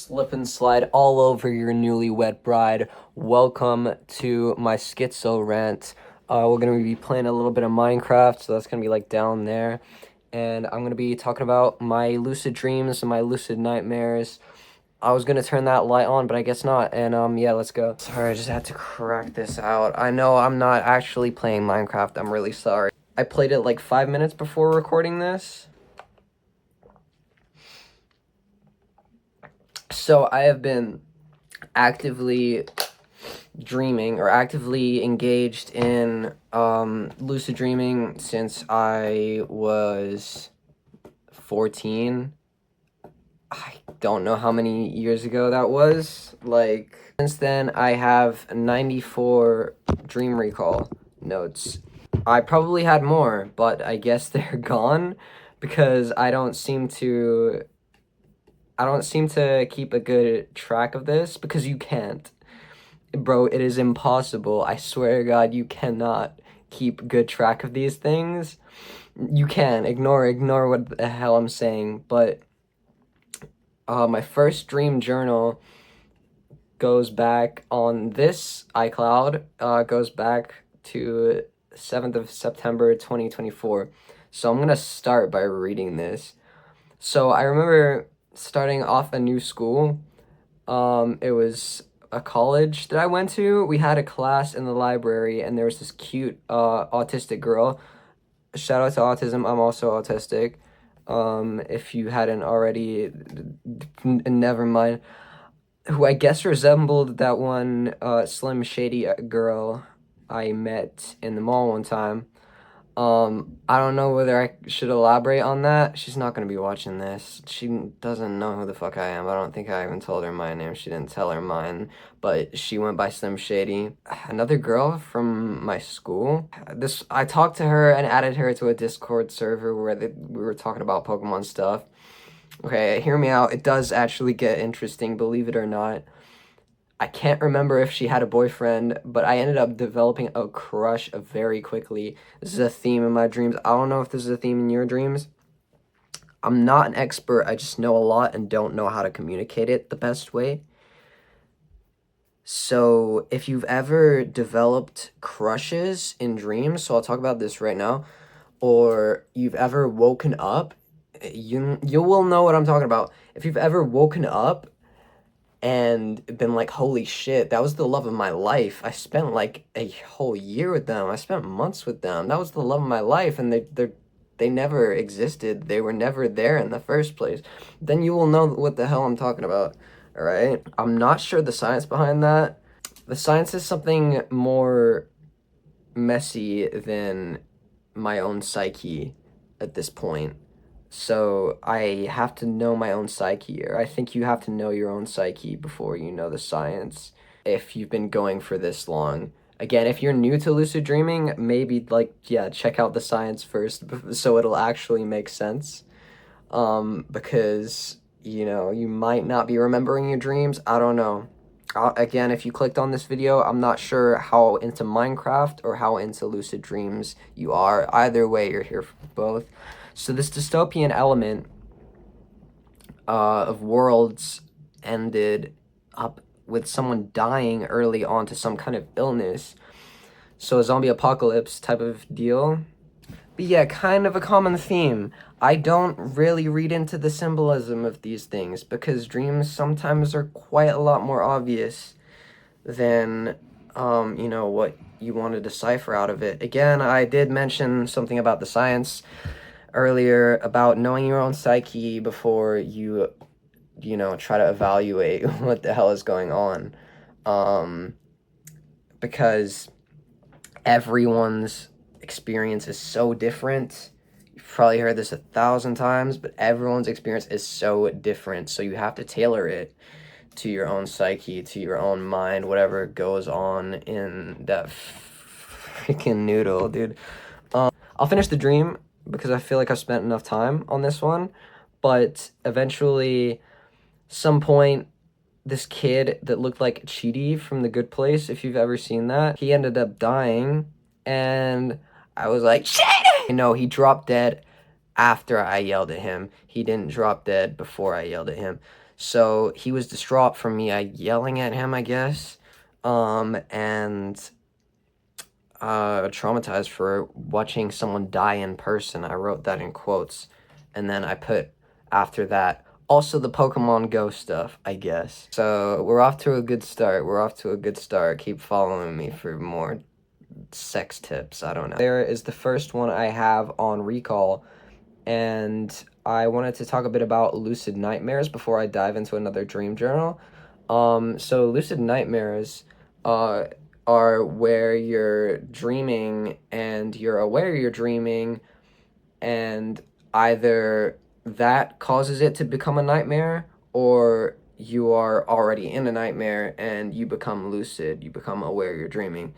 slip and slide all over your newlywed bride. Welcome to my schizo rant. We're gonna be playing a little bit of Minecraft, so that's gonna be like down there. And I'm gonna be talking about my lucid dreams and my lucid nightmares. I was gonna turn that light on, but I guess not. And yeah, let's go. Sorry, I just had to crack this out. I know I'm not actually playing Minecraft. I'm really sorry. I played it like 5 minutes before recording this. So I have been actively dreaming or actively engaged in lucid dreaming since I was 14. I don't know how many years ago that was. Like, since then, I have 94 dream recall notes. I probably had more, but I guess they're gone because I don't seem to keep a good track of this because you can't. Bro, it is impossible. I swear to God, you cannot keep good track of these things. You can. Ignore what the hell I'm saying. But my first dream journal goes back on this iCloud, goes back to 7th of September 2024. So I'm gonna start by reading this. So I remember starting off a new school. It was a college that I went to. We had a class in the library, and there was this cute autistic girl. Shout out to autism. I'm also autistic. If you hadn't already, never mind. Who I guess resembled that one Slim Shady girl I met in the mall one time. I don't know whether I should elaborate on that. She's not gonna be watching this. She doesn't know who the fuck I am. I don't think I even told her my name. She didn't tell her mine, but she went by Slim Shady. Another girl from my school. I talked to her and added her to a Discord server where we were talking about Pokemon stuff. Okay, hear me out. It does actually get interesting, believe it or not. I can't remember if she had a boyfriend, but I ended up developing a crush very quickly. This is a theme in my dreams. I don't know if this is a theme in your dreams. I'm not an expert. I just know a lot and don't know how to communicate it the best way. So if you've ever developed crushes in dreams, so I'll talk about this right now, or you've ever woken up, you will know what I'm talking about. If you've ever woken up and been like, holy shit, that was the love of my life. I spent like a whole year with them. I spent months with them. That was the love of my life, and they never existed. They were never there in the first place. Then you will know what the hell I'm talking about. All right? I'm not sure the science behind that. The science is something more messy than my own psyche at this point. So I have to know my own psyche, or I think you have to know your own psyche before you know the science, if you've been going for this long. Again, if you're new to lucid dreaming, maybe like, yeah, check out the science first so it'll actually make sense. Because, you know, you might not be remembering your dreams. I don't know. Again, if you clicked on this video, I'm not sure how into Minecraft or how into lucid dreams you are. Either way, you're here for both. So this dystopian element of worlds ended up with someone dying early on to some kind of illness. So a zombie apocalypse type of deal. But yeah, kind of a common theme. I don't really read into the symbolism of these things because dreams sometimes are quite a lot more obvious than, you know, what you want to decipher out of it. Again, I did mention something about the science earlier about knowing your own psyche before you know, try to evaluate what the hell is going on. Because everyone's experience is so different. You've probably heard this 1,000 times, but everyone's experience is so different. So you have to tailor it to your own psyche, to your own mind, whatever goes on in that freaking noodle, dude. I'll finish the dream because I feel like I've spent enough time on this one, but eventually, some point, this kid that looked like Chidi from The Good Place, if you've ever seen that, he ended up dying, and I was like, Chidi! No, he dropped dead after I yelled at him. He didn't drop dead before I yelled at him. So he was distraught from me yelling at him, I guess, and traumatized for watching someone die in person. I wrote that in quotes, and then I put after that also the Pokemon Go stuff, I guess. So we're off to a good start. We're off to a good start. Keep following me for more sex tips. I don't know. There is the first one I have on recall, and I wanted to talk a bit about lucid nightmares before I dive into another dream journal. So lucid nightmares are where you're dreaming and you're aware you're dreaming, and either that causes it to become a nightmare, or you are already in a nightmare and you become lucid, you become aware you're dreaming.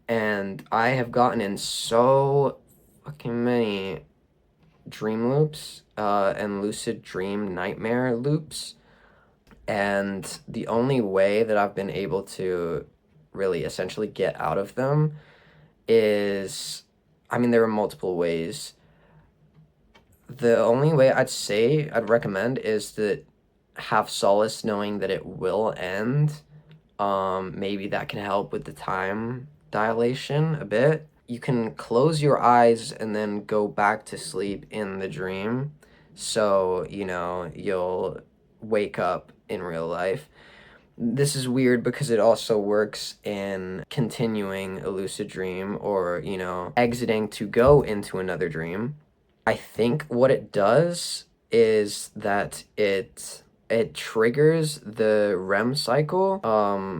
And I have gotten in so fucking many dream loops and lucid dream nightmare loops, and the only way that I've been able to really essentially get out of them is, I mean, there are multiple ways. The only way I'd recommend is that have solace knowing that it will end. Maybe that can help with the time dilation a bit. You can close your eyes and then go back to sleep in the dream, so you'll wake up in real life. This is weird because it also works in continuing a lucid dream, or exiting to go into another dream. I think what it does is that it triggers the REM cycle,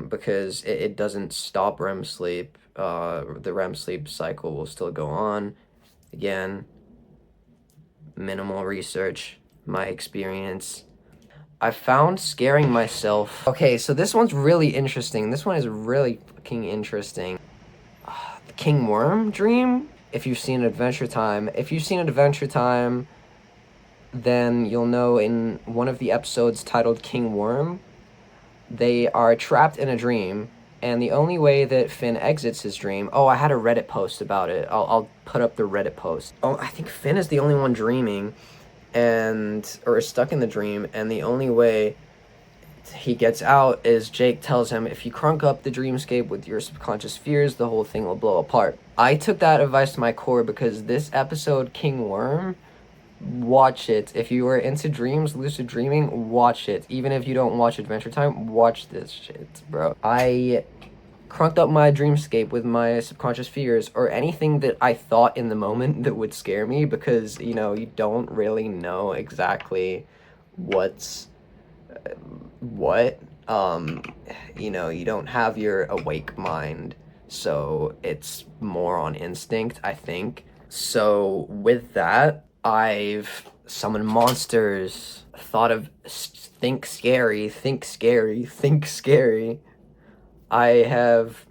because it doesn't stop REM sleep. The REM sleep cycle will still go on. Again, minimal research, my experience. I found scaring myself. Okay, so this one's really interesting. This one is really fucking interesting. The King Worm dream? If you've seen Adventure Time. If you've seen Adventure Time, then you'll know in one of the episodes titled King Worm, they are trapped in a dream, and the only way that Finn exits his dream... Oh, I had a Reddit post about it. I'll put up the Reddit post. Oh, I think Finn is the only one dreaming, or is stuck in the dream, and the only way he gets out is Jake tells him, if you crunk up the dreamscape with your subconscious fears, the whole thing will blow apart. I took that advice to my core, because this episode, King Worm, watch it. If you are into dreams, lucid dreaming, watch it. Even if you don't watch Adventure Time, watch this shit, bro. I crunked up my dreamscape with my subconscious fears, or anything that I thought in the moment that would scare me, because you don't really know exactly what's what. You don't have your awake mind, so it's more on instinct, I think. So with that, I've summoned monsters, thought of think scary. I have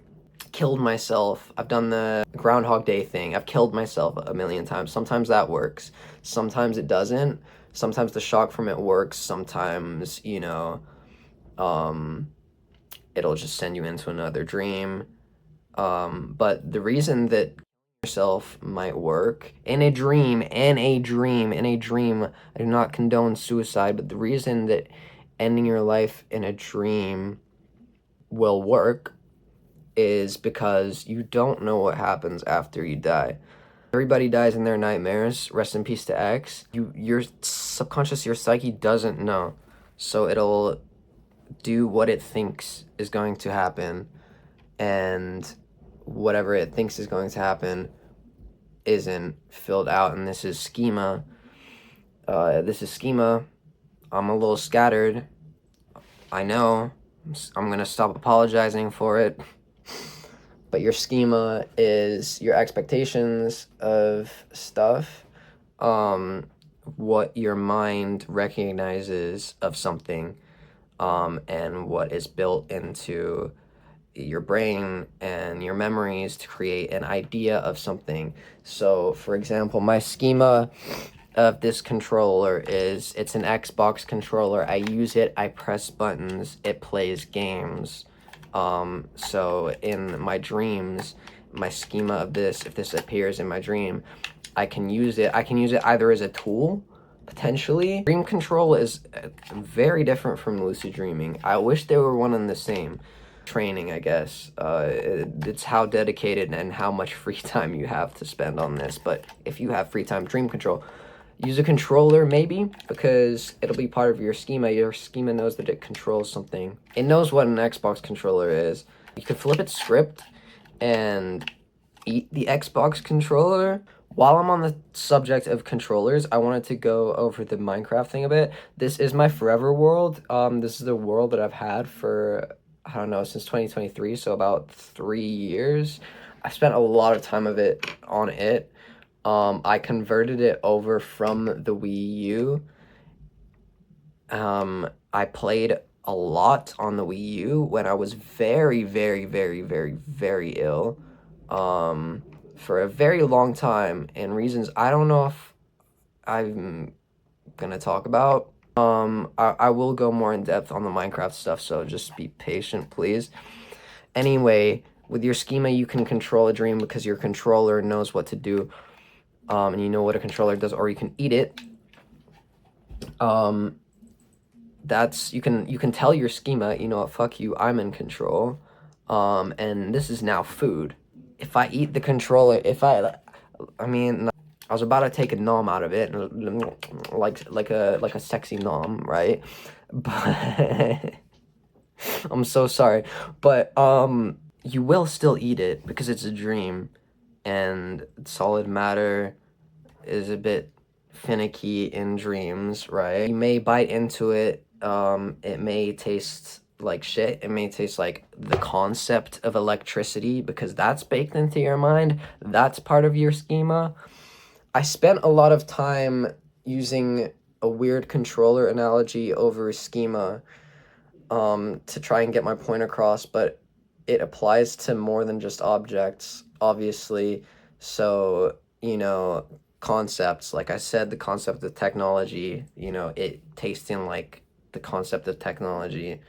killed myself. I've done the Groundhog Day thing. I've killed myself a million times. Sometimes that works. Sometimes it doesn't. Sometimes the shock from it works. Sometimes, it'll just send you into another dream. But the reason that yourself might work in a dream, I do not condone suicide, but the reason that ending your life in a dream will work is because you don't know what happens after you die. Everybody dies in their nightmares. Rest in peace to X. Your subconscious, your psyche doesn't know, so it'll do what it thinks is going to happen, and whatever it thinks is going to happen isn't filled out. And this is schema. I'm a little scattered. I know. I'm gonna stop apologizing for it. But your schema is your expectations of stuff, what your mind recognizes of something, and what is built into your brain and your memories to create an idea of something. So, for example, my schema of this controller is, it's an Xbox controller. I use it, I press buttons, it plays games. So in my dreams, my schema of this, if this appears in my dream, I can use it either as a tool potentially. Dream control is very different from lucid dreaming. I wish they were one and the same. Training, I guess. It's how dedicated and how much free time you have to spend on this. But if you have free time, dream control. Use a controller, maybe, because it'll be part of your schema. Your schema knows that it controls something. It knows what an Xbox controller is. You could flip its script and eat the Xbox controller. While I'm on the subject of controllers, I wanted to go over the Minecraft thing a bit. This is my forever world. This is the world that I've had for, I don't know, since 2023, so about 3 years. I spent a lot of time of it on it. I converted it over from the Wii U. I played a lot on the Wii U when I was very, very, very, very, very ill. For a very long time, and reasons I don't know if I'm gonna talk about. I will go more in depth on the Minecraft stuff, so just be patient, please. Anyway, with your schema, you can control a dream because your controller knows what to do. And you know what a controller does, or you can eat it. That's you can tell your schema, you know what, fuck you, I'm in control. And this is now food. If I eat the controller, I mean, I was about to take a nom out of it, like a sexy nom, right? But I'm so sorry, but you will still eat it because it's a dream, and solid matter is a bit finicky in dreams, right? You may bite into it. It may taste like shit. It may taste like the concept of electricity because that's baked into your mind. That's part of your schema. I spent a lot of time using a weird controller analogy over schema to try and get my point across, but it applies to more than just objects, obviously. So, you know, concepts, like I said, the concept of technology, you know, it tasting like the concept of technology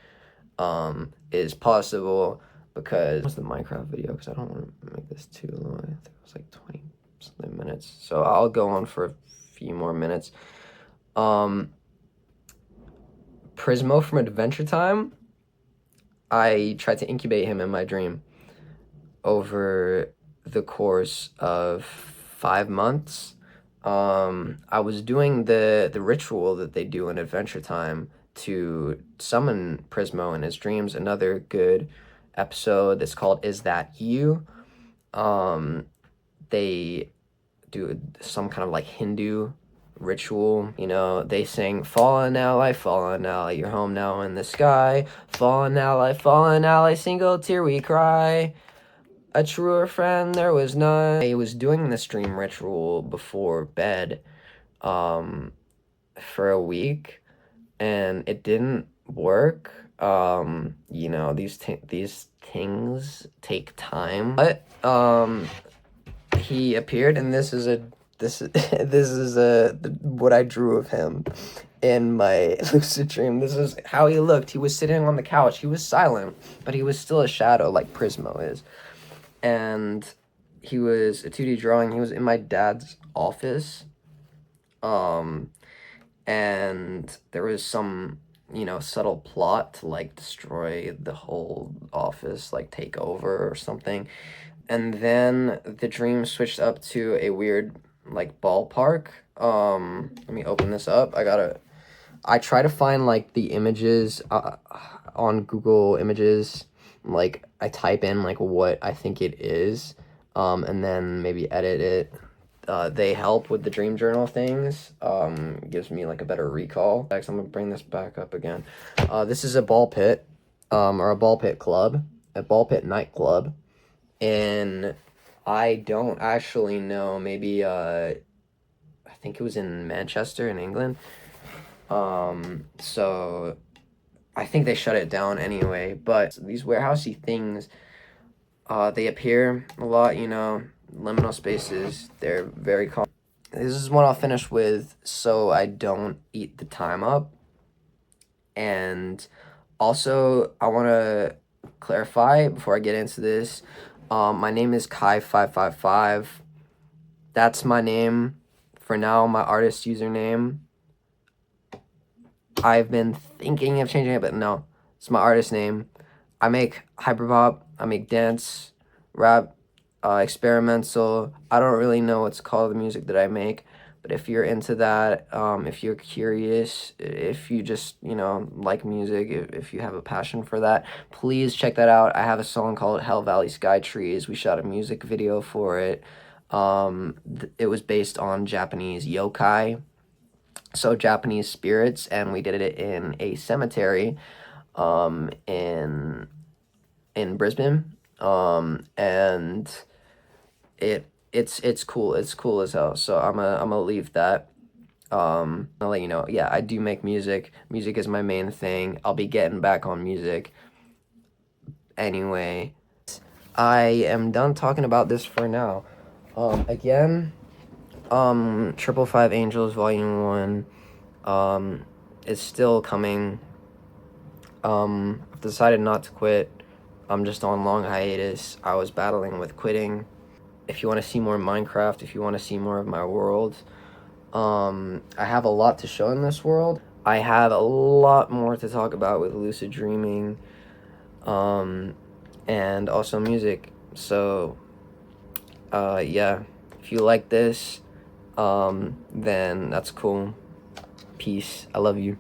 is possible because what's the Minecraft video, because I don't want to make this too long. I think it was like 20 something minutes, so I'll go on for a few more minutes. Prismo from Adventure Time, I tried to incubate him in my dream over the course of 5 months. I was doing the ritual that they do in Adventure Time to summon Prismo in his dreams. Another good episode that's called Is That You? They do some kind of like Hindu ritual, you know, they sing fallen ally, you're home now in the sky, fallen ally, single tear we cry, a truer friend there was none. I was doing this dream ritual before bed for a week, and it didn't work. You know, these things take time, but he appeared, and this is what I drew of him in my lucid dream. This is how he looked. He was sitting on the couch. He was silent, but he was still a shadow like Prismo is. And he was a 2D drawing. He was in my dad's office. And there was some, you know, subtle plot to like destroy the whole office, like take over or something. And then the dream switched up to a weird like ballpark. Let me open this up. I try to find like the images on Google Images. Like I type in like what I think it is, and then maybe edit it. They help with the dream journal things. Gives me like a better recall. I'm gonna bring this back up again. This is a ball pit, or a ball pit club, a ball pit nightclub. And I don't actually know, maybe, I think it was in Manchester in England. So I think they shut it down anyway, but these warehousey things, they appear a lot, you know, liminal spaces, they're very common. This is what I'll finish with so I don't eat the time up. And also, I want to clarify before I get into this, my name is Kai555. That's my name for now, my artist username. I've been thinking of changing it, but no, it's my artist name. I make hyperpop, I make dance, rap, experimental. I don't really know what's called the music that I make, but if you're into that, if you're curious, if you just, you know, like music, if you have a passion for that, please check that out. I have a song called Hell Valley Sky Trees. We shot a music video for it. It was based on Japanese yokai, so Japanese spirits, and we did it in a cemetery in Brisbane. And it's cool. It's cool as hell. So I'm gonna leave that. I'll let you know. Yeah, I do make music. Music is my main thing. I'll be getting back on music anyway. I am done talking about this for now. Again, 555 Angels Volume 1 is still coming. I've decided not to quit. I'm just on long hiatus. I was battling with quitting. If you want to see more Minecraft, if you want to see more of my world, I have a lot to show in this world. I have a lot more to talk about with lucid dreaming, and also music. So, yeah, if you like this, then that's cool. Peace. I love you.